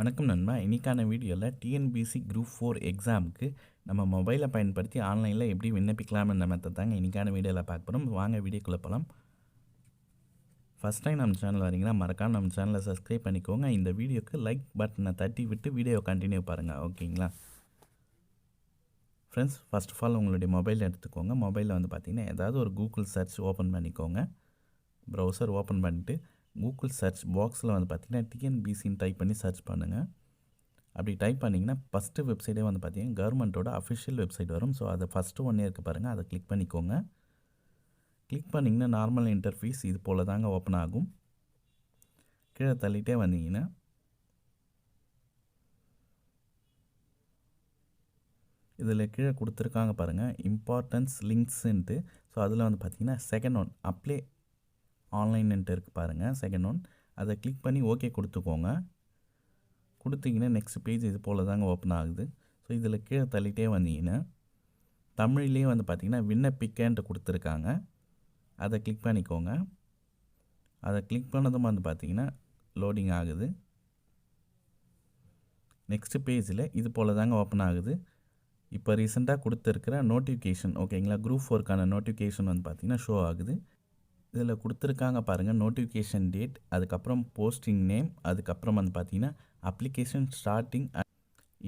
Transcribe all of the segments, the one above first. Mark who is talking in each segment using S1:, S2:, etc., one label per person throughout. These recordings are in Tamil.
S1: வணக்கம் நண்பா. இன்னைக்கான வீடியோவில் டிஎன்பிசி குரூப் 4 எக்ஸாமுக்கு நம்ம மொபைலை பயன்படுத்தி ஆன்லைனில் எப்படி விண்ணப்பிக்கலாம்ன்ற மெத்தட் தாங்க இன்னைக்கான வீடியோவில் பார்க்க போகிறோம். வாங்க வீடியோக்குள்ளே போகலாம். ஃபஸ்ட் டைம் நம்ம சேனல் வரீங்கன்னா மறக்காம நம்ம சேனலை சப்ஸ்கிரைப் பண்ணிக்கோங்க. இந்த வீடியோக்கு லைக் பட்டனை தட்டி விட்டு வீடியோவை கண்டினியூ பாருங்கள், ஓகேங்களா? ஃப்ரெண்ட்ஸ், ஃபர்ஸ்ட் ஆஃப் ஆல் உங்களுடைய மொபைல் எடுத்துக்கோங்க. மொபைலில் வந்து பார்த்திங்கன்னா ஏதாவது ஒரு கூகுள் சர்ச் ஓப்பன் பண்ணிக்கோங்க. ப்ரௌசர் ஓப்பன் பண்ணிவிட்டு கூகுள் சர்ச் பாக்ஸில் வந்து பார்த்திங்கன்னா டிஎன்பிசின்னு டைப் பண்ணி சர்ச் பண்ணுங்கள். அப்படி டைப் பண்ணிங்கன்னா ஃபஸ்ட்டு வெப்சைட்டே வந்து பார்த்திங்கன்னா கவர்மெண்ட்டோட அஃபிஷியல் வெப்சைட் வரும். ஸோ அதை ஃபஸ்ட்டு ஒன்றே இருக்குது பாருங்கள், அதை கிளிக் பண்ணிக்கோங்க. கிளிக் பண்ணிங்கன்னா நார்மல் இன்டர்ஃபேஸ் இது போல் தாங்க ஓப்பன் ஆகும். கீழே தள்ளிட்டே வந்தீங்கன்னா இதில் கீழே கொடுத்துருக்காங்க பாருங்கள் இம்பார்ட்டன்ஸ் லிங்க்ஸுன்ட்டு. ஸோ அதில் வந்து பார்த்திங்கன்னா செகண்ட் ஒன் அப்ளை ஆன்லைன்ட்டு இருக்குது பாருங்கள், செகண்ட் ஒன். அதை கிளிக் பண்ணி ஓகே கொடுத்துக்கோங்க. கொடுத்தீங்கன்னா நெக்ஸ்ட் பேஜ் இது போல் தாங்க ஓப்பன் ஆகுது. ஸோ இதில் கீழே தள்ளிட்டே வந்தீங்கன்னா தமிழ்லேயே வந்து பார்த்திங்கன்னா விண்ணப்பிக்கன்ட்டு கொடுத்துருக்காங்க. அதை கிளிக் பண்ணிக்கோங்க. அதை கிளிக் பண்ணதும் வந்து பார்த்திங்கன்னா லோடிங் ஆகுது. நெக்ஸ்ட் பேஜில் இது போல் தாங்க ஓப்பன் ஆகுது. இப்போ ரீசெண்டாக கொடுத்துருக்கிற நோட்டிஃபிகேஷன், ஓகேங்களா, குரூப் 4க்கான நோட்டிஃபிகேஷன் வந்து பார்த்திங்கன்னா ஷோ ஆகுது. இதில் கொடுத்துருக்காங்க பாருங்கள் நோட்டிஃபிகேஷன் டேட், அதுக்கப்புறம் போஸ்டிங் நேம், அதுக்கப்புறம் வந்து பார்த்திங்கன்னா அப்ளிகேஷன் ஸ்டார்டிங்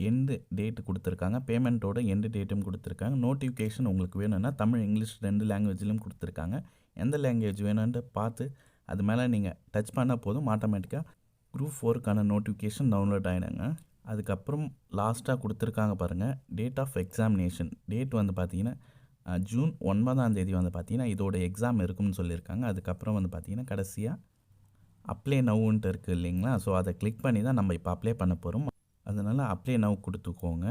S1: எண்டு டேட்டு கொடுத்துருக்காங்க. பேமெண்ட்டோட எண்டு டேட்டும் கொடுத்துருக்காங்க. நோட்டிஃபிகேஷன் உங்களுக்கு வேணும்னா தமிழ் இங்கிலீஷ் 2 லாங்குவேஜ்லையும் கொடுத்துருக்காங்க. எந்த லாங்குவேஜ் வேணும்ன்ட்டு பார்த்து அது மேலே நீங்கள் டச் பண்ணால் போதும், ஆட்டோமேட்டிக்காக குரூப் 4க்கான நோட்டிஃபிகேஷன் டவுன்லோட் ஆகிடுங்க. அதுக்கப்புறம் லாஸ்ட்டாக கொடுத்துருக்காங்க பாருங்கள் டேட் ஆஃப் எக்ஸாமினேஷன். டேட் வந்து பார்த்திங்கன்னா ஜூன் 9 வந்து பார்த்திங்கன்னா இதோட எக்ஸாம் இருக்கும்னு சொல்லியிருக்காங்க. அதுக்கப்புறம் வந்து பார்த்திங்கன்னா கடைசியாக அப்ளை நவுன்ட்டு இருக்குது இல்லைங்களா? ஸோ அதை கிளிக் பண்ணி தான் நம்ம இப்போ அப்ளை பண்ண போகிறோம். அதனால் அப்ளை நவ் கொடுத்துக்கோங்க.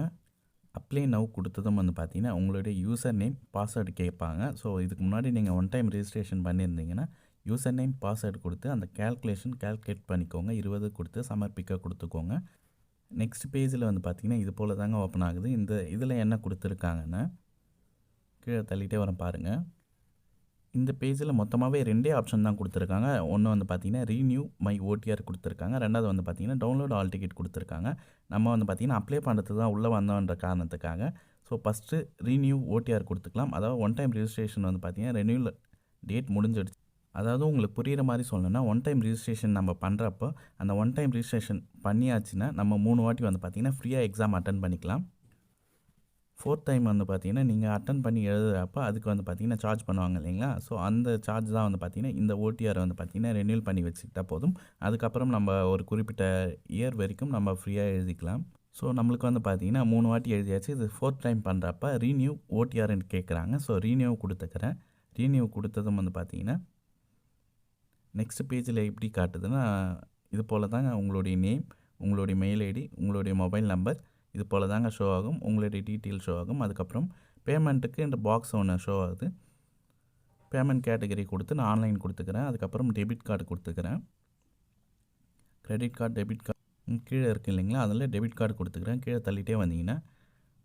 S1: அப்ளை நவ் கொடுத்ததும் வந்து பார்த்திங்கன்னா உங்களுடைய யூசர் நேம் பாஸ்வேர்டு கேட்பாங்க. ஸோ இதுக்கு முன்னாடி நீங்கள் ஒன் டைம் ரெஜிஸ்ட்ரேஷன் பண்ணியிருந்தீங்கன்னா யூசர் நேம் பாஸ்வேர்டு கொடுத்து அந்த கால்குலேட் பண்ணிக்கோங்க. 20 கொடுத்து சமர்ப்பிக்க கொடுத்துக்கோங்க. நெக்ஸ்ட் பேஜில் வந்து பார்த்திங்கன்னா இது போல் தாங்க ஓப்பன் ஆகுது. இதில் என்ன கொடுத்துருக்காங்கன்னா கீழே தள்ளிட்டே வர பாருங்கள். இந்த பேஜில் மொத்தமாகவே 2 ஆப்ஷன் தான் கொடுத்துருக்காங்க. ஒன்று வந்து பார்த்திங்கன்னா ரீனியூ மை ஓடிஆர் கொடுத்துருக்காங்க. ரெண்டாவது வந்து பார்த்திங்கன்னா டவுன்லோட் ஆல் டிக்கெட் கொடுத்துருக்காங்க. நம்ம வந்து பார்த்திங்கன்னா அப்ளை பண்ணுறதுக்கு தான் உள்ளே வந்தோன்ற காரணத்துக்காக ஸோ ஃபஸ்ட்டு ரீனியூ ஓடிஆர் கொடுத்துக்கலாம். அதாவது ஒன் டைம் ரெஜிஸ்ட்ரேஷன் வந்து பார்த்திங்கன்னா ரெனியூல் டேட் முடிஞ்சிடுச்சு. அதாவது உங்களுக்கு புரிகிற மாதிரி சொல்லணும்னா ஒன் டைம் ரெஜிஸ்ட்ரேஷன் நம்ம பண்ணுறப்போ அந்த ஒன் டைம் ரெஜிஸ்ட்ரேஷன் பண்ணியாச்சுன்னா நம்ம 3 வாட்டி வந்து பார்த்திங்கன்னா ஃப்ரீயாக எக்ஸாம் அட்டன் பண்ணிக்கலாம். 4th டைம் வந்து பார்த்திங்கன்னா நீங்கள் அட்டன் பண்ணி எழுதுகிறப்போ அதுக்கு வந்து பார்த்திங்கன்னா சார்ஜ் பண்ணுவாங்க இல்லைங்களா? ஸோ அந்த சார்ஜ் தான் வந்து பார்த்திங்கன்னா இந்த ஓடிஆர் வந்து பார்த்திங்கன்னா ரெனியூல் பண்ணி வச்சுக்கிட்டால் போதும். அதுக்கப்புறம் நம்ம ஒரு குறிப்பிட்ட இயர் வரைக்கும் நம்ம ஃப்ரீயாக எழுதிக்கலாம். ஸோ நம்மளுக்கு வந்து பார்த்திங்கன்னா 3 வாட்டி எழுதியாச்சு. இது 4th டைம் பண்ணுறப்ப ரீனியூ ஓடிஆர்ன்னு கேட்குறாங்க. ஸோ ரீனியூ கொடுத்துக்கிறேன். ரீனியூ கொடுத்ததும் வந்து பார்த்திங்கன்னா நெக்ஸ்ட் பேஜில் எப்படி காட்டுதுன்னா இது போல் தாங்க உங்களுடைய நேம், உங்களுடைய மெயில் ஐடி, உங்களுடைய மொபைல் நம்பர் இது போல் தாங்க ஷோ ஆகும். உங்களுடைய டீட்டெயில் ஷோ ஆகும். அதுக்கப்புறம் பேமெண்ட்டுக்கு இந்த பாக்ஸ் ஒன்று ஷோ ஆகுது. பேமெண்ட் கேட்டகரி கொடுத்து நான் ஆன்லைன் கொடுத்துக்கிறேன். அதுக்கப்புறம் டெபிட் கார்டு கொடுத்துக்கிறேன். கிரெடிட் கார்டு, டெபிட் கார்டு கீழே இருக்குது இல்லைங்களா? அதில் டெபிட் கார்டு கொடுத்துக்கிறேன். கீழே தள்ளிட்டே வந்தீங்கன்னா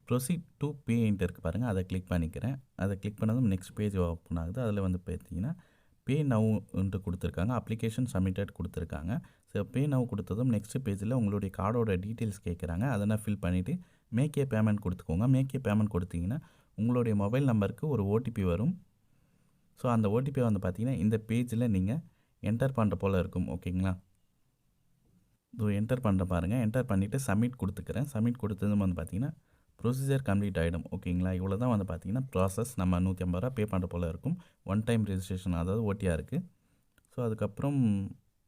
S1: ப்ரொசீட் டு பேன்ட்டு இருக்குது பாருங்கள், அதை கிளிக் பண்ணிக்கிறேன். அதை கிளிக் பண்ணதும் நெக்ஸ்ட் பேஜ் ஓப்பன் ஆகுது. அதில் வந்து பார்த்தீங்கன்னா பே நவ்ன்ட்டு கொடுத்துருக்காங்க. அப்ளிகேஷன் சப்மிட்டட் கொடுத்துருக்காங்க. ஸோ பே நவ் கொடுத்ததும் நெக்ஸ்ட் பேஜில் உங்களுடைய கார்டோட டீட்டெயில்ஸ் கேட்குறாங்க. அதெல்லாம் ஃபில் பண்ணிவிட்டு மேக் ஏ பேமெண்ட் கொடுத்துக்கோங்க. மேக் ஏ பேமெண்ட் கொடுத்தீங்கன்னா உங்களுடைய மொபைல் நம்பருக்கு ஒரு ஓடிபி வரும். ஸோ அந்த ஓடிபி வந்து பார்த்திங்கன்னா இந்த பேஜில் நீங்கள் என்டர் பண்ணுற போல் இருக்கும், ஓகேங்களா? இதோ என்டர் பண்ணுற பாருங்கள். என்டர் பண்ணிவிட்டு சப்மிட் கொடுத்துக்கிறேன். சப்மிட் கொடுத்ததும் வந்து பார்த்திங்கன்னா ப்ரொசீஜர் கம்ப்ளீட் ஆகிடும், ஓகேங்களா? இவ்வளோ தான் வந்து பார்த்திங்கன்னா ப்ராசஸ். நம்ம 150 ரூபா பே பண்ணுற போல் இருக்கும். ஒன் டைம் ரெஜிஸ்ட்ரேஷன், அதாவது ஓடிஆருக்கு. ஸோ அதுக்கப்புறம்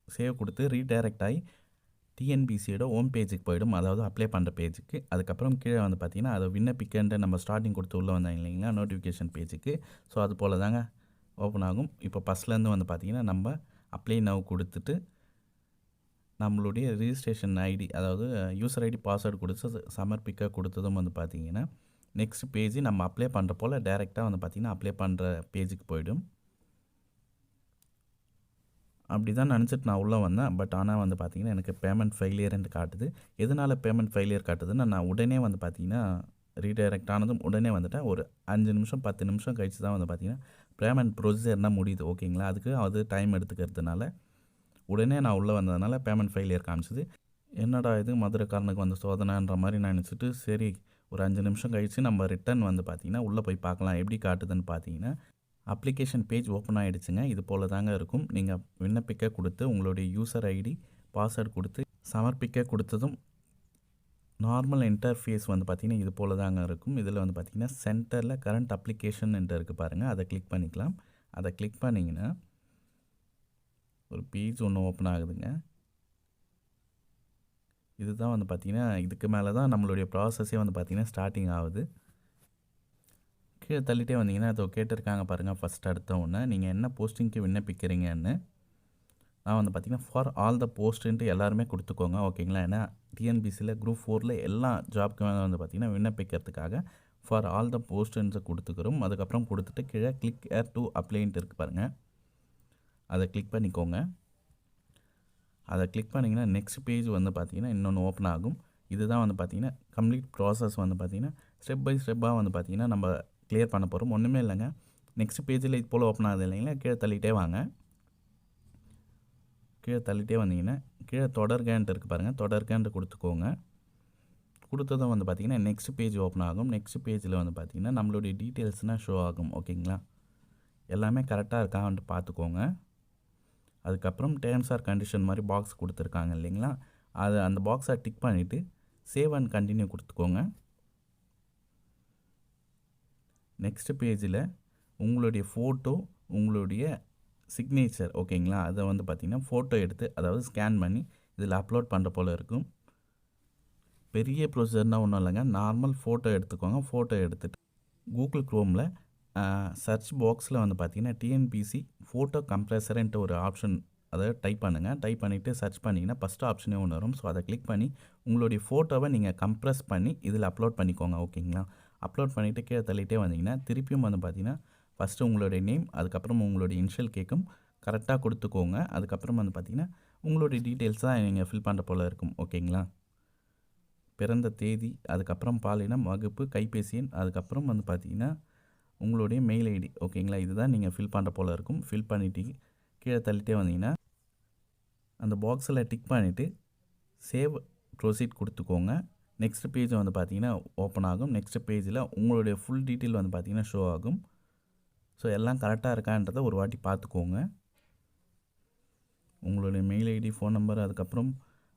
S1: சேவ் கொடுத்து ரீடைரக்ட் ஆகி டிஎன்பிசியோட ஹோம் பேஜுக்கு போயிடும், அதாவது அப்ளை பண்ணுற பேஜுக்கு. அதுக்கப்புறம் கீழே வந்து பார்த்திங்கன்னா அதை விண்ணப்பிக்கன்ட்டு நம்ம ஸ்டார்டிங் கொடுத்து உள்ளே வந்தாங்க இல்லைங்களா நோட்டிஃபிகேஷன் பேஜுக்கு. ஸோ அது போல் தாங்க ஓப்பன் ஆகும். இப்போ ஃபஸ்ட்லேருந்து வந்து பார்த்திங்கன்னா நம்ம அப்ளை நவ் கொடுத்துட்டு நம்மளுடைய ரிஜிஸ்ட்ரேஷன் ஐடி, அதாவது யூசர் ஐடி பாஸ்வேர்டு கொடுத்து சமர்ப்பிக்க கொடுத்ததும் வந்து பார்த்திங்கன்னா நெக்ஸ்ட் பேஜ் நம்ம அப்ளை பண்ணுற போல் டைரெக்டாக வந்து பார்த்திங்கன்னா அப்ளை பண்ணுற பேஜுக்கு போயிடும். அப்படி தான் நினச்சிட்டு நான் உள்ளே வந்தேன். பட் ஆனால் வந்து பார்த்திங்கன்னா எனக்கு பேமெண்ட் ஃபெயிலியர்ன்ட்டு காட்டுது. எதனால் பேமெண்ட் ஃபெயிலியர் காட்டுதுன்னா நான் உடனே வந்து பார்த்திங்கன்னா ரீடைரக்ட் ஆனதும் உடனே வந்துட்டேன். ஒரு 5 நிமிஷம் 10 நிமிஷம் கழிச்சு தான் வந்து பார்த்திங்கன்னா பேமெண்ட் ப்ரொசீஜர்னால் முடியுது, ஓகேங்களா? அதுக்கு அது டைம் எடுத்துக்கிறதுனால உடனே நான் உள்ளே வந்ததுனால பேமெண்ட் ஃபெயிலியர் காமிச்சிது. என்னடா இது மதுரைக்காரனுக்கு வந்து சோதனைன்ற மாதிரி நான் நினச்சிட்டு சரி ஒரு 5 நிமிஷம் கழித்து நம்ம ரிட்டன் வந்து பார்த்திங்கன்னா உள்ளே போய் பார்க்கலாம் எப்படி காட்டுதுன்னு பார்த்தீங்கன்னா அப்ளிகேஷன் பேஜ் ஓப்பன் ஆகிடுச்சுங்க. இது போல் தாங்க இருக்கும். நீங்கள் விண்ணப்பிக்க கொடுத்து உங்களுடைய யூசர் ஐடி பாஸ்வேர்டு கொடுத்து சமர்ப்பிக்க கொடுத்ததும் நார்மல் இன்டர்ஃபேஸ் வந்து பார்த்திங்கன்னா இது போல் தாங்க இருக்கும். இதில் வந்து பார்த்திங்கன்னா சென்டரில் கரண்ட் அப்ளிகேஷன் இருக்குது பாருங்கள், அதை கிளிக் பண்ணிக்கலாம். அதை கிளிக் பண்ணிங்கன்னா ஒரு பேஜ் ஒன்று ஓப்பன் ஆகுதுங்க. இதுதான் வந்து பார்த்திங்கன்னா இதுக்கு மேலே தான் நம்மளுடைய ப்ராசஸே வந்து பார்த்திங்கன்னா ஸ்டார்டிங் ஆகுது. கீழே தள்ளிட்டே வந்தீங்கன்னா அதை கேட்டிருக்காங்க பாருங்கள். ஃபஸ்ட் அடுத்த ஒன்று நீங்கள் என்ன போஸ்டிங்க்கு விண்ணப்பிக்கிறீங்கன்னு நான் வந்து பார்த்திங்கன்னா ஃபார் ஆல் த போஸ்ட்டுன்ட்டு எல்லாருமே கொடுத்துக்கோங்க, ஓகேங்களா. ஏன்னா டிஎன்பிசியில் குரூப் 4 எல்லா ஜாப்க்குமே வந்து பார்த்திங்கன்னா விண்ணப்பிக்கிறதுக்காக ஃபார் ஆல் த போஸ்ட்டுன்னு கொடுத்துக்கிறோம். அதுக்கப்புறம் கொடுத்துட்டு கீழே கிளிக் ஏர் டு அப்ளைன்ட்டு இருக்குது பாருங்கள், அதை கிளிக் பண்ணிக்கோங்க. அதை கிளிக் பண்ணிங்கன்னா நெக்ஸ்ட் பேஜ் வந்து பார்த்திங்கன்னா இன்னொன்று ஓப்பன் ஆகும். இதுதான் வந்து பார்த்திங்கன்னா கம்ப்ளீட் ப்ராசஸ் வந்து பார்த்திங்கன்னா ஸ்டெப் பை ஸ்டெப்பாக வந்து பார்த்திங்கன்னா நம்ம கிளியர் பண்ண போகிறோம். ஒன்றுமே இல்லைங்க, நெக்ஸ்ட் பேஜில் இது போல் ஓப்பன் ஆகுது இல்லைங்களா. கீழே தள்ளிட்டே வாங்க. கீழே தள்ளிட்டே வந்தீங்கன்னா கீழே தொடர்கன்ட்டு இருக்குது பாருங்கள், தொடர்கன்ட்டு கொடுத்துக்கோங்க. கொடுத்ததும் வந்து பார்த்திங்கன்னா நெக்ஸ்ட் பேஜ் ஓப்பன் ஆகும். நெக்ஸ்ட் பேஜில் வந்து பார்த்திங்கன்னா நம்மளுடைய டீட்டெயில்ஸ்னால் ஷோ ஆகும், ஓகேங்களா. எல்லாமே கரெக்டாக இருக்கான்ட்டு பார்த்துக்கோங்க. அதுக்கப்புறம் டேர்ம்ஸ் ஆர் கண்டிஷன் மாதிரி பாக்ஸ் கொடுத்துருக்காங்க இல்லைங்களா, அதை அந்த பாக்ஸை டிக் பண்ணிவிட்டு சேவ் அண்ட் கண்டினியூ கொடுத்துக்கோங்க. நெக்ஸ்ட் பேஜில் உங்களுடைய ஃபோட்டோ உங்களுடைய சிக்னேச்சர், ஓகேங்களா, அதை வந்து பார்த்திங்கன்னா ஃபோட்டோ எடுத்து அதாவது ஸ்கேன் பண்ணி இதில் அப்லோட் பண்ணுற போல் இருக்கும். பெரிய ப்ரொசீஜர்னால் ஒன்றும் இல்லைங்க, நார்மல் ஃபோட்டோ எடுத்துக்கோங்க. ஃபோட்டோ எடுத்துகிட்டு கூகுள் க்ரோமில் சர்ச் பாக்ஸில் வந்து பார்த்திங்கன்னா டிஎன்பிசி ஃபோட்டோ கம்ப்ரெசர்ன்ட்டு ஒரு ஆப்ஷன் அதை டைப் பண்ணுங்கள். டைப் பண்ணிவிட்டு சர்ச் பண்ணிங்கன்னா ஃபஸ்ட்டு ஆப்ஷனே ஒன்று வரும். ஸோ அதை கிளிக் பண்ணி உங்களுடைய ஃபோட்டோவை நீங்கள் கம்ப்ரெஸ் பண்ணி இதில் அப்லோட் பண்ணிக்கோங்க, ஓகேங்களா. அப்லோட் பண்ணிவிட்டு கீழே தள்ளிட்டே வந்தீங்கன்னா திருப்பியும் வந்து பார்த்திங்கன்னா ஃபஸ்ட்டு உங்களுடைய நேம், அதுக்கப்புறம் உங்களுடைய இனிஷியல் கேட்கும், கரெக்டாக கொடுத்துக்கோங்க. அதுக்கப்புறம் வந்து பார்த்திங்கன்னா உங்களுடைய டீட்டெயில்ஸ் தான் நீங்கள் ஃபில் பண்ணுற போல் இருக்கும், ஓகேங்களா. பிறந்த தேதி, அதுக்கப்புறம் பாலினம், வகுப்பு, கைபேசி எண், அதுக்கப்புறம் வந்து பார்த்திங்கன்னா உங்களுடைய மெயில் ஐடி, ஓகேங்களா. இதுதான் நீங்கள் ஃபில் பண்ணுற போல் இருக்கும். ஃபில் பண்ணிவிட்டு கீழே தள்ளிட்டே வந்தீங்கன்னா அந்த பாக்ஸில் டிக் பண்ணிவிட்டு சேவ் ப்ரொசீட் கொடுத்துக்கோங்க. நெக்ஸ்ட் பேஜ் வந்து பார்த்திங்கன்னா ஓப்பன் ஆகும். நெக்ஸ்ட் பேஜில் உங்களுடைய ஃபுல் டீட்டெயில் வந்து பார்த்திங்கன்னா ஷோ ஆகும். ஸோ எல்லாம் கரெக்டாக இருக்கான்றதை ஒரு வாட்டி பார்த்துக்கோங்க. உங்களுடைய மெயில் ஐடி, ஃபோன் நம்பர், அதுக்கப்புறம்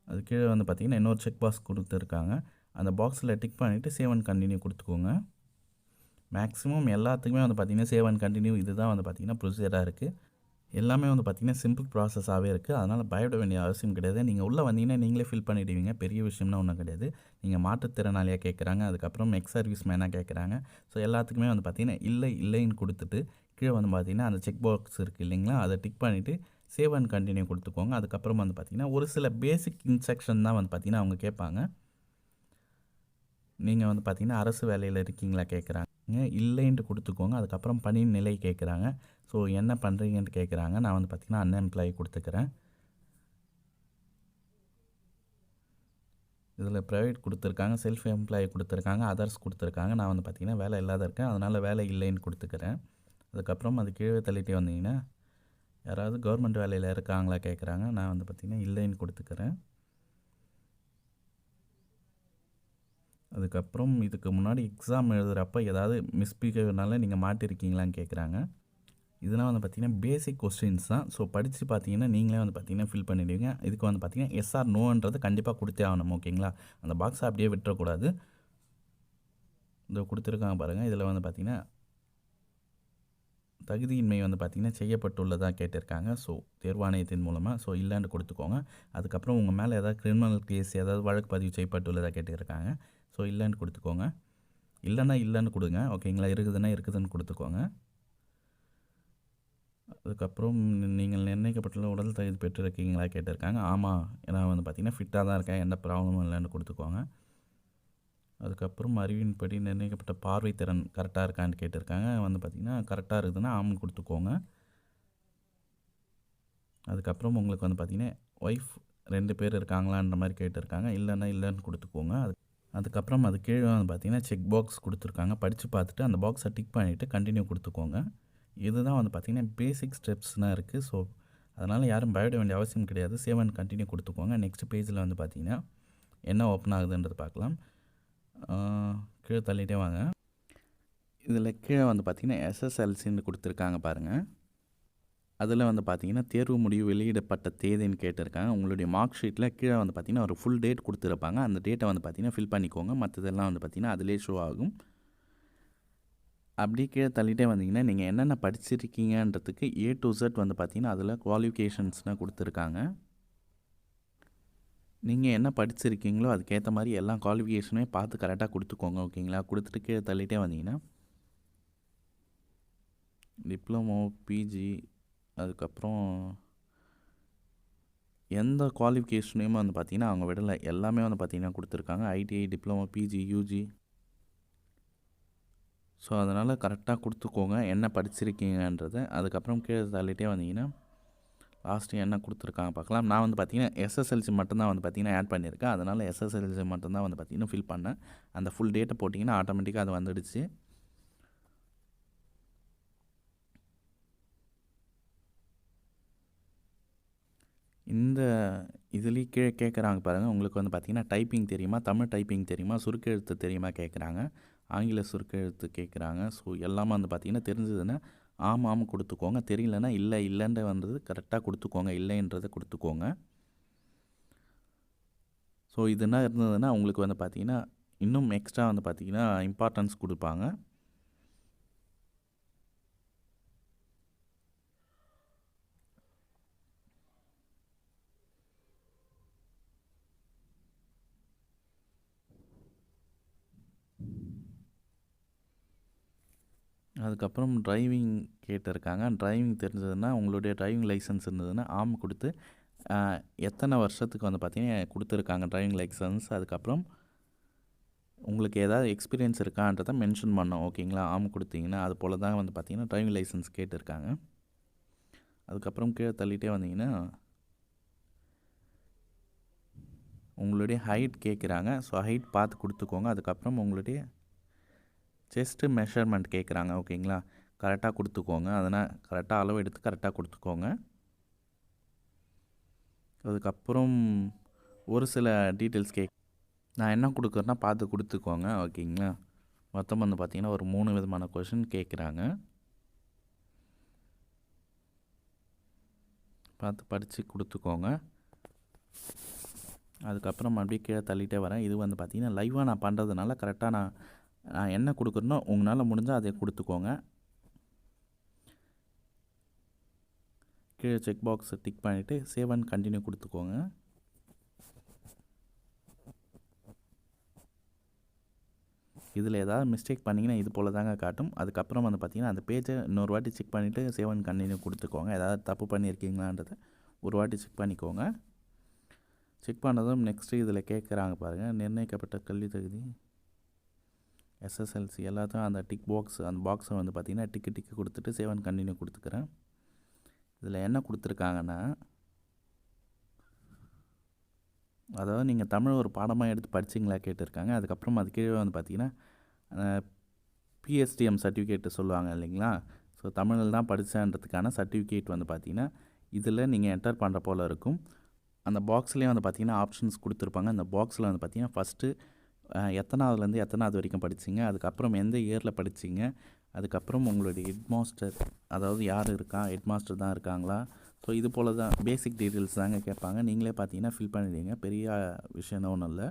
S1: அது கீழே வந்து பார்த்திங்கன்னா இன்னொரு செக் பாக்ஸ் கொடுத்துருக்காங்க. அந்த பாக்ஸில் டிக் பண்ணிவிட்டு சேவ் அண்ட் கண்டினியூ கொடுத்துக்கோங்க. மேக்ஸிமம் எல்லாத்துக்குமே வந்து பார்த்திங்கன்னா சேவ் அண்ட் கண்டினியூ இது தான் வந்து பார்த்திங்கன்னா ப்ரொசீஜராக இருக்குது. எல்லாமே வந்து பார்த்திங்கன்னா சிம்பிள் ப்ராசஸாகவே இருக்குது. அதனால் பயப்பட வேண்டிய அவசியம் கிடையாது. நீங்கள் உள்ளே வந்தீங்கன்னா நீங்களே ஃபில் பண்ணிவிடுவீங்க. பெரிய விஷயம்னா ஒன்றும் கிடையாது. நீங்கள் மாற்றுத்திறனாளியாக கேட்குறாங்க, அதுக்கப்புறம் எக்ஸ் சர்வீஸ் மேனாக கேட்குறாங்க. ஸோ எல்லாத்துக்குமே வந்து பார்த்திங்கன்னா இல்லைன்னு கொடுத்துட்டு கீழே வந்து பார்த்திங்கன்னா அந்த செக் பாக்ஸ் இருக்குது இல்லைங்களா, அதை டிக் பண்ணிவிட்டு சேவ் அண்ட் கண்டினியூ கொடுத்துக்கோங்க. அதுக்கப்புறம் வந்து பார்த்திங்கன்னா ஒரு சில பேசிக் இன்ஸ்ட்ரக்ஷன் தான் வந்து பார்த்திங்கன்னா அவங்க கேட்பாங்க. நீங்கள் வந்து பார்த்திங்கன்னா அரசு வேலையில் இருக்கீங்களா கேட்குறாங்க, இல்லைன்ட்டு கொடுத்துக்கோங்க. அதுக்கப்புறம் பணி நிலை கேட்குறாங்க. ஸோ என்ன பண்ணுறீங்கன்ட்டு கேட்குறாங்க. நான் வந்து பார்த்திங்கன்னா அன்எம்ப்ளாயி கொடுத்துக்கிறேன். இதில் ப்ரைவேட் கொடுத்துருக்காங்க, செல்ஃப் எம்ப்ளாயி கொடுத்துருக்காங்க, அதர்ஸ் கொடுத்துருக்காங்க. நான் வந்து பார்த்திங்கன்னா வேலை இல்லாத இருக்கேன், அதனால் வேலை இல்லைன்னு கொடுத்துக்கிறேன். அதுக்கப்புறம் அது கீழே தள்ளிட்டே வந்தீங்கன்னா யாராவது கவர்மெண்ட் வேலையில் இருக்காங்களா கேட்குறாங்க. நான் வந்து பார்த்திங்கன்னா இல்லைன்னு கொடுத்துக்கிறேன். அதுக்கப்புறம் இதுக்கு முன்னாடி எக்ஸாம் எழுதுகிறப்ப ஏதாவது மிஸ்பிஹேவ்னால நீங்கள் மாட்டிருக்கீங்களான்னு கேட்குறாங்க. இதெல்லாம் வந்து பார்த்திங்கன்னா பேசிக் கொஸ்டின்ஸ் தான். ஸோ படித்து பார்த்தீங்கன்னா நீங்களே வந்து பார்த்திங்கன்னா ஃபில் பண்ணிவிடுவீங்க. இதுக்கு வந்து பார்த்திங்கன்னா எஸ் ஆர் நோன்றது கண்டிப்பாக கொடுத்தே ஆகணும், ஓகேங்களா. அந்த பாக்ஸை அப்படியே விட்டுறக்கூடாது. இதை கொடுத்துருக்காங்க பாருங்கள். இதில் வந்து பார்த்திங்கன்னா தகுதியின்மை வந்து பார்த்திங்கன்னா செய்யப்பட்டுள்ளதாக கேட்டிருக்காங்க. ஸோ தேர்வாணையத்தின் மூலமாக. ஸோ இல்லைன்னு கொடுத்துக்கோங்க. அதுக்கப்புறம் உங்கள் மேலே ஏதாவது கிரிமினல் கேஸ் ஏதாவது வழக்கு பதிவு செய்யப்பட்டுள்ளதாக கேட்டிருக்காங்க. ஸோ இல்லைன்னு கொடுத்துக்கோங்க. இல்லைன்னு கொடுங்க, ஓகேங்களா. இருக்குதுன்னு கொடுத்துக்கோங்க. அதுக்கப்புறம் நீங்கள் நிர்ணயிக்கப்பட்டுள்ள உடல் தகுதி பெற்றிருக்கீங்களா கேட்டிருக்காங்க. ஆமாம், நான் வந்து பார்த்திங்கன்னா ஃபிட்டாக தான் இருக்கேன், எந்த ப்ராப்ளமும் இல்லைன்னு கொடுத்துக்கோங்க. அதுக்கப்புறம் அறிவின்படி நிர்ணயிக்கப்பட்ட பார்வைத்திறன் கரெக்டாக இருக்கான்னு கேட்டிருக்காங்க. வந்து பார்த்திங்கன்னா கரெக்டாக இருக்குதுன்னா ஆம்னு கொடுத்துக்கோங்க. அதுக்கப்புறம் உங்களுக்கு வந்து பார்த்திங்கன்னா ஒய்ஃப் 2 பேர் இருக்காங்களான்ற மாதிரி கேட்டிருக்காங்க. இல்லைன்னு கொடுத்துக்கோங்க. அதுக்கப்புறம் அது கீழே வந்து பார்த்திங்கன்னா செக் பாக்ஸ் கொடுத்துருக்காங்க. படித்து பார்த்துட்டு அந்த பாக்ஸை டிக் பண்ணிவிட்டு கண்டினியூ கொடுத்துக்கோங்க. இதுதான் வந்து பார்த்திங்கன்னா பேசிக் ஸ்டெப்ஸ்னால் இருக்குது. ஸோ அதனால் யாரும் பயப்பட வேண்டிய அவசியம் கிடையாது. சேவ் அண்ட் கண்டினியூ கொடுத்துக்கோங்க. நெக்ஸ்ட் பேஜில் வந்து பார்த்திங்கன்னா என்ன ஓப்பன் ஆகுதுன்றது பார்க்கலாம். கீழே தள்ளிகிட்டே வாங்க. இதில் கீழே வந்து பார்த்திங்கன்னா எஸ்எஸ்எல்சின்னு கொடுத்துருக்காங்க பாருங்கள். அதில் வந்து பார்த்திங்கன்னா தேர்வு முடிவு வெளியிடப்பட்ட தேதின்னு கேட்டிருக்காங்க. உங்களுடைய மார்க் ஷீட்டில் கீழே வந்து பார்த்திங்கன்னா ஒரு ஃபுல் டேட் கொடுத்துருப்பாங்க. அந்த டேட்டை வந்து பார்த்திங்கன்னா ஃபில் பண்ணிக்கோங்க. மற்றதெல்லாம் வந்து பார்த்திங்கன்னா அதிலே ஷோ ஆகும். அப்படியே கீழே தள்ளிகிட்டே வந்தீங்கன்னா நீங்கள் என்னென்ன படிச்சிருக்கீங்கன்றதுக்கு A to Z வந்து பார்த்திங்கன்னா அதில் குவாலிஃபிகேஷன்ஸ்னால் கொடுத்துருக்காங்க. நீங்கள் என்ன படிச்சிருக்கீங்களோ அதுக்கேற்ற மாதிரி எல்லா குவாலிஃபிகேஷனையும் பார்த்து கரெக்டாக கொடுத்துக்கோங்க. ஓகேங்களா? கொடுத்துட்டு கீழே தள்ளிகிட்டே வந்தீங்கன்னா டிப்ளமோ, பிஜி, அதுக்கப்புறம் எந்த குவாலிஃபிகேஷனையுமே வந்து பார்த்திங்கன்னா அவங்க விடலை. எல்லாமே வந்து பார்த்திங்கன்னா கொடுத்துருக்காங்க. ITI, diploma, PG, UG. So அதனால் கரெக்டாக கொடுத்துக்கோங்க என்ன படிச்சிருக்கீங்கன்றதை. அதுக்கப்புறம் கீழே தள்ளிகிட்டே வந்தீங்கன்னா லாஸ்ட்டு என்ன கொடுத்துருக்காங்க பார்க்கலாம். நான் வந்து பார்த்திங்கன்னா எஸ்எஸ்எல்சி மட்டும்தான் வந்து பார்த்திங்கன்னா ஆட் பண்ணியிருக்கேன். அதனால் எஸ்எஸ்எல்சி மட்டும்தான் வந்து பார்த்திங்கன்னா ஃபில் பண்ணேன். அந்த ஃபுல் டேட்டை போட்டிங்கன்னா ஆட்டோமேட்டிக்காக அது வந்துடுச்சு. இந்த இதுலேயே கீழே கேட்குறாங்க பாருங்கள். உங்களுக்கு வந்து பார்த்திங்கன்னா டைப்பிங் தெரியுமா, தமிழ் டைப்பிங் தெரியுமா, சுருக்கெழுத்து தெரியுமா கேட்குறாங்க, ஆங்கில சுருக்கெழுத்து கேட்குறாங்க. ஸோ எல்லாமே வந்து பார்த்திங்கன்னா தெரிஞ்சதுன்னா ஆமாம் கொடுத்துக்கோங்க. தெரியலன்னா இல்லை இல்லைன்ற வந்தது கரெக்டாக கொடுத்துக்கோங்க. இல்லைன்றதை கொடுத்துக்கோங்க. ஸோ இதுனா இருந்ததுன்னா உங்களுக்கு வந்து பார்த்திங்கன்னா இன்னும் எக்ஸ்ட்ரா வந்து பார்த்திங்கன்னா இம்பார்ட்டன்ஸ் கொடுப்பாங்க. அதுக்கப்புறம் டிரைவிங் கேட்டிருக்காங்க. டிரைவிங் தெரிஞ்சதுன்னா உங்களுடைய டிரைவிங் லைசன்ஸ் இருந்ததுன்னா ஆம் கொடுத்து எத்தனை வருஷத்துக்கு வந்து பார்த்திங்கன்னா கொடுத்துருக்காங்க டிரைவிங் லைசன்ஸ். அதுக்கப்புறம் உங்களுக்கு ஏதாவது எக்ஸ்பீரியன்ஸ் இருக்கான்றதை மென்ஷன் பண்ணோம். ஓகேங்களா? ஆம் கொடுத்தீங்கன்னா அது போல் தான் வந்து பார்த்திங்கன்னா டிரைவிங் லைசன்ஸ் கேட்டிருக்காங்க. அதுக்கப்புறம் கீழே தள்ளிகிட்டே வந்தீங்கன்னா உங்களுடைய ஹைட் கேட்குறாங்க. ஸோ ஹைட் பார்த்து கொடுத்துக்கோங்க. அதுக்கப்புறம் உங்களுடைய செஸ்ட்டு மெஷர்மெண்ட் கேட்குறாங்க. ஓகேங்களா? கரெக்டாக கொடுத்துக்கோங்க. அதனால் கரெக்டாக அளவு எடுத்து கரெக்டாக கொடுத்துக்கோங்க. அதுக்கப்புறம் ஒரு சில டீட்டெயில்ஸ் நான் என்ன கொடுக்குறேன்னா பார்த்து கொடுத்துக்கோங்க. ஓகேங்களா? மொத்தம் வந்து பார்த்திங்கன்னா ஒரு 3 விதமான கொஷின் கேட்குறாங்க. பார்த்து படித்து கொடுத்துக்கோங்க. அதுக்கப்புறம் அப்படியே கீழே தள்ளிகிட்டே வரேன். இது வந்து பார்த்திங்கன்னா லைவாக நான் பண்ணுறதுனால கரெக்டாக நான் என்ன கொடுக்குறேனோ உங்களால் முடிஞ்சால் அதை கொடுத்துக்கோங்க. கீழே செக் பாக்ஸை டிக் பண்ணிவிட்டு சேவ் அண்ட் கண்டினியூ கொடுத்துக்கோங்க. இதில் ஏதாவது மிஸ்டேக் பண்ணிங்கன்னா இது போல் தாங்க காட்டும். அதுக்கப்புறம் வந்து பார்த்திங்கன்னா அந்த பேஜை இன்னொரு வாட்டி செக் பண்ணிவிட்டு சேவ் அண்ட் கண்டினியூ கொடுத்துக்கோங்க. ஏதாவது தப்பு பண்ணியிருக்கீங்களான்றதை ஒரு வாட்டி செக் பண்ணிக்கோங்க. செக் பண்ணதும் நெக்ஸ்ட்டு இதில் கேட்குறாங்க பாருங்கள். நிர்ணயிக்கப்பட்ட கல்வி தகுதி எஸ்எஸ்எல்சி எல்லாத்தையும் அந்த டிக் பாக்ஸ் அந்த பாக்ஸை வந்து பார்த்திங்கன்னா டிக்கு கொடுத்துட்டு சேவ் அண்ட் கண்டினியூ கொடுத்துக்கிறேன். இதில் என்ன கொடுத்துருக்காங்கன்னா அதாவது நீங்கள் தமிழ் ஒரு பாடமாக எடுத்து படிச்சிங்களா கேட்டிருக்காங்க. அதுக்கப்புறம் அது கீழே வந்து பார்த்திங்கன்னா பிஎஸ்டிஎம் சர்டிஃபிகேட்டு சொல்லுவாங்க இல்லைங்களா? ஸோ தமிழில் தான் படித்தேன்றதுக்கான சர்டிஃபிகேட் வந்து பார்த்திங்கன்னா இதில் நீங்கள் என்டர் பண்ணுற போல் இருக்கும். அந்த பாக்ஸ்லேயே வந்து பார்த்திங்கன்னா ஆப்ஷன்ஸ் கொடுத்துருப்பாங்க. அந்த பாக்ஸில் வந்து பார்த்திங்கன்னா ஃபஸ்ட்டு எத்தனாவதுலேருந்து எத்தனாவது வரைக்கும் படிச்சிங்க, அதுக்கப்புறம் எந்த இயரில் படிச்சிங்க, அதுக்கப்புறம் உங்களுடைய ஹெட் மாஸ்டர் அதாவது யார் இருக்கா, ஹெட் மாஸ்டர் தான் இருக்காங்களா. ஸோ இது போல் தான் பேசிக் டீட்டெயில்ஸ் தாங்க கேட்பாங்க. நீங்களே பார்த்தீங்கன்னா ஃபில் பண்ணிடுவீங்க. பெரிய விஷயம் ஒன்றும் இல்லை.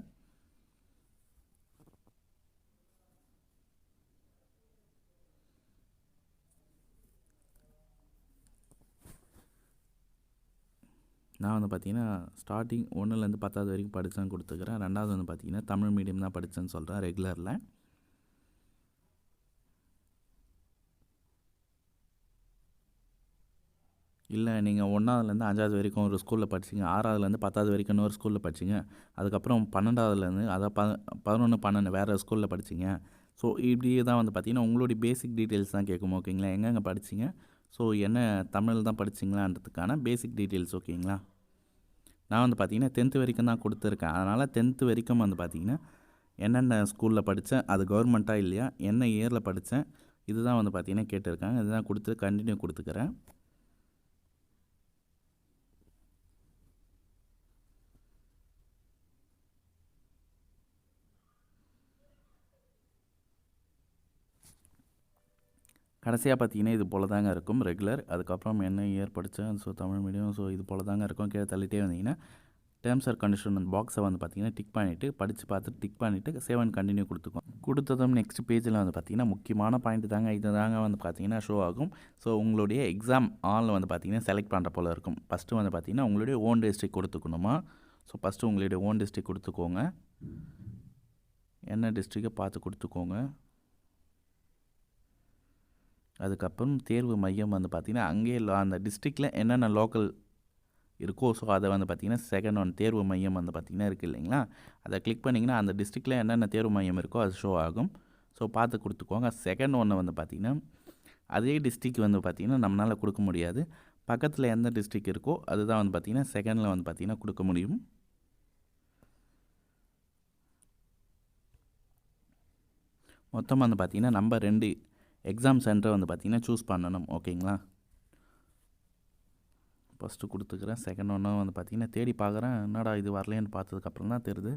S1: நான் வந்து பார்த்திங்கன்னா ஸ்டார்டிங் 1லேருந்து 10வது வரைக்கும் படித்தேன்னு கொடுத்துக்கிறேன். 2வது வந்து பார்த்திங்கன்னா தமிழ் மீடியம் தான் படித்தேன்னு சொல்கிறேன் ரெகுலரில். இல்லை நீங்கள் 1வதுலேருந்து 5வது வரைக்கும் ஒரு ஸ்கூலில் படிச்சிங்க, 6வதுலேருந்து 10வது வரைக்கும் இன்னொரு ஸ்கூலில் படிச்சிங்க, அதுக்கப்புறம் 12வதுலேருந்து அதாவது 11, 12 வேறு ஸ்கூலில் படிச்சிங்க. ஸோ இப்படியே தான் வந்து பார்த்திங்கன்னா உங்களுடைய பேசிக் டீட்டெயில்ஸ் தான் கேட்கும். ஓகேங்களா? எங்கெங்கே படிச்சிங்க, ஸோ என்ன தமிழ் தான் படிச்சிங்களான்றதுக்கான பேசிக் டீட்டெயில்ஸ். ஓகேங்களா? நான் வந்து பார்த்திங்கன்னா 10th வரைக்கும் தான் கொடுத்துருக்கேன். அதனால் 10th வரைக்கும் வந்து பார்த்திங்கன்னா என்னென்ன ஸ்கூலில் படித்தேன், அது கவர்மெண்ட்டாக இல்லையா, என்ன இயரில் படித்தேன், இதுதான் வந்து பார்த்திங்கன்னா கேட்டிருக்காங்க. இதுதான் கொடுத்து கண்டினியூ கொடுத்துக்கிறேன். கடைசியாக பார்த்தீங்கன்னா இது போல் தாங்க இருக்கும் ரெகுலர். அதுக்கப்புறம் என்ன இயர் படித்தேன், ஸோ தமிழ் மீடியம், ஸோ இது போல் தாங்க இருக்கும். கீழே தள்ளிட்டே வந்தீங்கன்னா டேர்ம்ஸ் ஆர் கண்டிஷன் அந்த பாக்ஸை வந்து பார்த்தீங்கன்னா டிக் பண்ணிவிட்டு படித்து பார்த்துட்டு டிக் பண்ணிவிட்டு சேவ் அண்ட் கண்டினியூ கொடுத்துக்கோம். கொடுத்ததும் நெக்ஸ்ட் பேஜில் வந்து பார்த்தீங்கன்னா முக்கியமான பாயிண்ட் தாங்க இது தாங்க வந்து பார்த்தீங்கன்னா ஷோ ஆகும். ஸோ உங்களுடைய எக்ஸாம் ஆலில் வந்து பார்த்தீங்கன்னா செலக்ட் பண்ணுற போல் இருக்கும். ஃபஸ்ட்டு வந்து பார்த்தீங்கன்னா உங்களுடைய ஓன் டிஸ்ட்ரிக்ட் கொடுத்துக்கணுமா. ஸோ ஃபஸ்ட்டு உங்களுடைய ஓன் டிஸ்ட்ரிக்ட் கொடுத்துக்கோங்க. என்ன டிஸ்ட்ரிக்டை பார்த்து கொடுத்துக்கோங்க. அதுக்கப்புறம் தேர்வு மையம் வந்து பார்த்திங்கன்னா அங்கே அந்த டிஸ்ட்ரிக்டில் என்னென்ன லோக்கல் இருக்கோ, ஸோ அதை வந்து பார்த்திங்கன்னா செகண்ட் ஒன் தேர்வு மையம் வந்து பார்த்திங்கன்னா இருக்குது இல்லைங்களா, அதை கிளிக் பண்ணிங்கன்னா அந்த டிஸ்ட்ரிக்டில் என்னென்ன தேர்வு மையம் இருக்கோ அது ஷோ ஆகும். ஸோ பார்த்து கொடுத்துக்கோங்க. செகண்ட் ஒன்று வந்து பார்த்திங்கன்னா அதே டிஸ்ட்ரிக் வந்து பார்த்திங்கன்னா நம்மளால் கொடுக்க முடியாது. பக்கத்தில் எந்த டிஸ்ட்ரிக் இருக்கோ அதுதான் வந்து பார்த்திங்கன்னா செகண்டில் வந்து பார்த்திங்கன்னா கொடுக்க முடியும். மொத்தம் வந்து பார்த்திங்கன்னா நம்பர் 2 எக்ஸாம் சென்டரை வந்து பார்த்திங்கன்னா சூஸ் பண்ணணும். ஓகேங்களா, ஃபஸ்ட்டு கொடுத்துக்கிறேன். செகண்ட் ஒன்று வந்து பார்த்திங்கன்னா தேடி பார்க்குறேன், என்னடா இது வரலேன்னு பார்த்ததுக்கப்புறம் தான் தெரியுது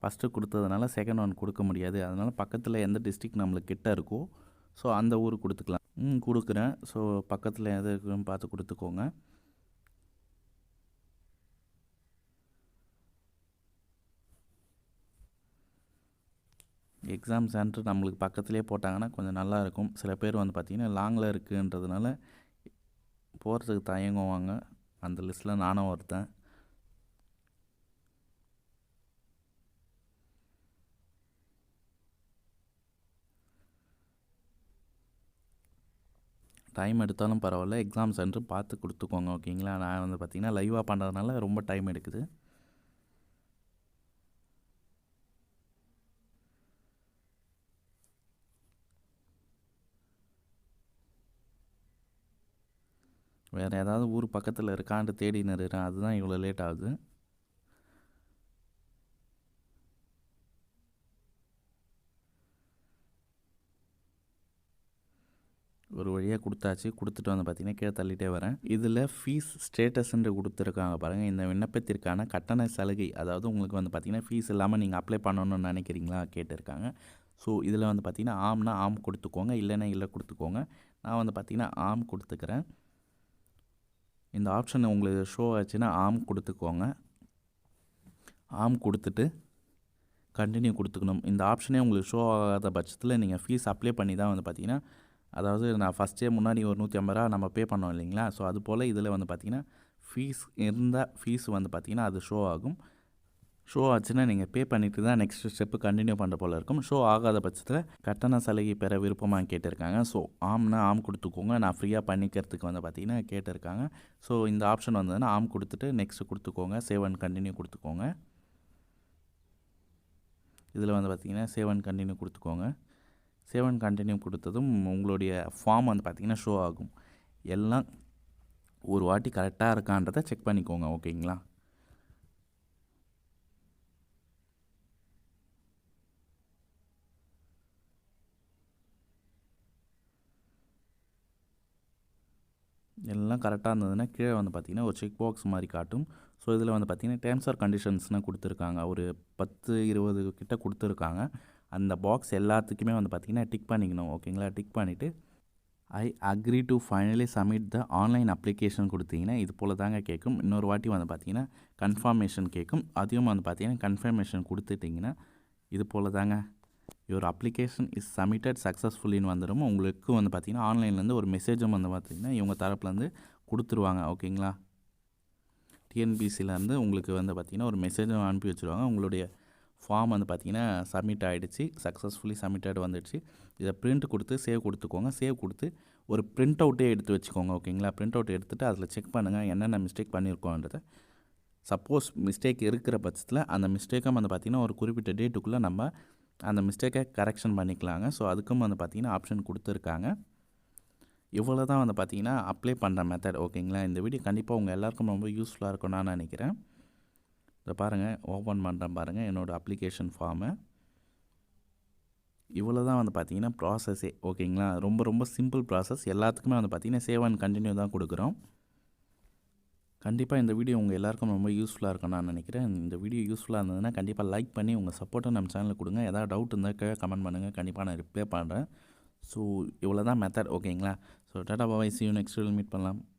S1: ஃபஸ்ட்டு கொடுத்ததுனால செகண்ட் ஒன் கொடுக்க முடியாது. அதனால் பக்கத்தில் எந்த டிஸ்ட்ரிக் நம்மளுக்கு கிட்ட இருக்கோ ஸோ அந்த ஊர் கொடுத்துக்கலாம். கொடுக்குறேன். ஸோ பக்கத்தில் எது இருக்குன்னு பார்த்து கொடுத்துக்கோங்க. எக்ஸாம் சென்டர் நம்மளுக்கு பக்கத்துலேயே போட்டாங்கன்னா கொஞ்சம் நல்லாயிருக்கும். சில பேர் வந்து பார்த்திங்கன்னா லாங்கில் இருக்குன்றதுனால போகிறதுக்கு தயங்குவாங்க. அந்த லிஸ்ட்டில் நானும் ஒருத்தன். டைம் எடுத்தாலும் பரவாயில்ல, எக்ஸாம் சென்டர் பார்த்து கொடுத்துக்கோங்க. ஓகேங்களா, நான் வந்து பார்த்திங்கன்னா லைவாக பண்ணுறதுனால ரொம்ப டைம் எடுக்குது. வேறு ஏதாவது ஊர் பக்கத்தில் இருக்கான்ட்டு தேடி நிறுறேன், அதுதான் இவ்வளோ லேட் ஆகுது. ஒரு வழியாக கொடுத்தாச்சு. கொடுத்துட்டு வந்து பார்த்திங்கன்னா கீழே தள்ளிட்டே வரேன். இதில் ஃபீஸ் ஸ்டேட்டஸ்ன்னு கொடுத்துருக்காங்க பாருங்கள். இந்த விண்ணப்பத்திற்கான கட்டண சலுகை, அதாவது உங்களுக்கு வந்து பார்த்திங்கன்னா ஃபீஸ் இல்லாமல் நீங்கள் அப்ளை பண்ணணும்னு நினைக்கிறீங்களா கேட்டிருக்காங்க. ஸோ இதில் வந்து பார்த்திங்கன்னா ஆம்னா ஆம் கொடுத்துக்கோங்க, இல்லைன்னா இல்லை கொடுத்துக்கோங்க. நான் வந்து பார்த்திங்கன்னா ஆம் கொடுத்துக்கிறேன். இந்த ஆப்ஷன் உங்களுக்கு ஷோ ஆச்சுன்னா ஆம் கொடுத்துக்கோங்க. ஆம் கொடுத்துட்டு கண்டினியூ கொடுத்துக்கணும். இந்த ஆப்ஷனே உங்களுக்கு ஷோ ஆகாத பட்சத்தில் நீங்கள் ஃபீஸ் அப்ளை பண்ணி தான் வந்து பார்த்திங்கன்னா, அதாவது நான் ஃபஸ்ட்டே முன்னாடி ஒரு 150 ரூபா நம்ம பே பண்ணோம் இல்லைங்களா, ஸோ அது போல் இதில் வந்து பார்த்திங்கன்னா ஃபீஸ் இருந்தால் ஃபீஸ் வந்து பார்த்திங்கன்னா அது ஷோ ஆகும். ஷோ ஆச்சுன்னா நீங்கள் பே பண்ணிவிட்டு தான் நெக்ஸ்ட் ஸ்டெப்பு கண்டினியூ பண்ணுற போல் இருக்கும். ஷோ ஆகாத பட்சத்தில் கட்டண சலுகை பெற விருப்பமாக கேட்டிருக்காங்க. ஸோ ஆம்னா ஆம் கொடுத்துக்கோங்க. நான் ஃப்ரீயாக பண்ணிக்கிறதுக்கு வந்து பார்த்திங்கன்னா கேட்டிருக்காங்க. ஸோ இந்த ஆப்ஷன் வந்ததுன்னா ஆம் கொடுத்துட்டு நெக்ஸ்ட்டு கொடுத்துக்கோங்க, சேவ் அண்ட் கண்டினியூ கொடுத்துக்கோங்க. இதில் வந்து பார்த்திங்கன்னா சேவ் அண்ட் கண்டினியூ கொடுத்துக்கோங்க. சேவ் அண்ட் கண்டினியூ கொடுத்ததும் உங்களுடைய ஃபார்ம் வந்து பார்த்திங்கன்னா ஷோ ஆகும். எல்லாம் ஒரு வாட்டி கரெக்டாக இருக்கான்றதை செக் பண்ணிக்கோங்க. ஓகேங்களா, எல்லாம் கரெக்டாக இருந்ததுன்னா கீழே வந்து பார்த்திங்கன்னா ஒரு செக் பாக்ஸ் மாதிரி காட்டும். ஸோ இதில் வந்து பார்த்திங்கன்னா டேர்ம்ஸ் ஆர் கண்டிஷன்ஸ்னால் கொடுத்துருக்காங்க. ஒரு 10-20 கிட்ட கொடுத்துருக்காங்க. அந்த பாக்ஸ் எல்லாத்துக்குமே வந்து பார்த்திங்கன்னா டிக் பண்ணிக்கணும். ஓகேங்களா, டிக் பண்ணிவிட்டு I agree to finally submit the online application கொடுத்தீங்கன்னா இது போல் தாங்க கேட்கும். இன்னொரு வாட்டி வந்து பார்த்திங்கன்னா கன்ஃபர்மேஷன் கேட்கும். அதையும் வந்து பார்த்திங்கன்னா கன்ஃபர்மேஷன் கொடுத்துட்டிங்கன்னா இது போல் தாங்க யுவர் அப்ளிகேஷன் இஸ் சப்மிட்டட் சக்ஸஸ்ஃபுல்லின்னு வந்துடும். உங்களுக்கு வந்து பார்த்திங்கன்னா ஆன்லைன்லேருந்து ஒரு மெசேஜும் வந்து பார்த்திங்கன்னா இவங்க தரப்புலேருந்து கொடுத்துருவாங்க. ஓகேங்களா, டிஎன்பிசிலேருந்து உங்களுக்கு வந்து பார்த்திங்கன்னா ஒரு மெசேஜும் அனுப்பி வச்சுருவாங்க. உங்களுடைய ஃபார்ம் வந்து பார்த்திங்கன்னா சப்மிட் ஆகிடுச்சு, சக்ஸஸ்ஃபுல்லி சப்மிட்டட் வந்துடுச்சு. இதை பிரிண்ட் கொடுத்து சேவ் கொடுத்துக்கோங்க. சேவ் கொடுத்து ஒரு பிரிண்ட் அவுட்டே எடுத்து வச்சுக்கோங்க. ஓகேங்களா, பிரிண்ட் அவுட் எடுத்துகிட்டு அதில் செக் பண்ணுங்கள் என்னென்ன மிஸ்டேக் பண்ணியிருக்கோன்றதை. சப்போஸ் மிஸ்டேக் இருக்கிற பட்சத்தில் அந்த மிஸ்டேக்கும் வந்து பார்த்திங்கன்னா ஒரு குறிப்பிட்ட டேட்டுக்குள்ளே நம்ம அந்த மிஸ்டேக்கை கரெக்ஷன் பண்ணிக்கலாங்க. ஸோ அதுக்கும் வந்து பார்த்திங்கன்னா ஆப்ஷன் கொடுத்துருக்காங்க. இவ்வளோ தான் வந்து பார்த்திங்கன்னா அப்ளை பண்ணுற மெத்தட். ஓகேங்களா, இந்த வீடியோ கண்டிப்பாக உங்கள் எல்லாருக்கும் ரொம்ப யூஸ்ஃபுல்லாக இருக்கும்னு நான் நினைக்கிறேன். இதை பாருங்கள், ஓப்பன் பண்ணுறேன் பாருங்கள் என்னோடய அப்ளிகேஷன் ஃபார்மை. இவ்வளோ தான் வந்து பார்த்திங்கன்னா ப்ராசஸே. ஓகேங்களா, ரொம்ப ரொம்ப சிம்பிள் ப்ராசஸ். எல்லாத்துக்குமே வந்து பார்த்திங்கன்னா சேவ் அண்ட் கண்டினியூ தான் கொடுக்குறோம். கண்டிப்பாக இந்த வீடியோ உங்கள் எல்லாருக்கும் ரொம்ப யூஸ்ஃபுல்லாக இருக்கும்னு நான் நினைக்கிறேன். இந்த வீடியோ யூஸ்ஃபுல்லாக இருந்ததுன்னா கண்டிப்பாக லைக் பண்ணி உங்கள் சப்போர்ட்டை நம்ம சேனலில் கொடுங்க. ஏதாவது டவுட் இருந்தால் கீழே கமெண்ட் பண்ணுங்கள், கண்டிப்பாக நான் ரிப்ளை பண்ணுறேன். ஸோ இவ்வளோ தான் மெத்தட் ஓகேங்களா. So Tata bye, see you next வீடியோவில் மீட் பண்ணலாம்.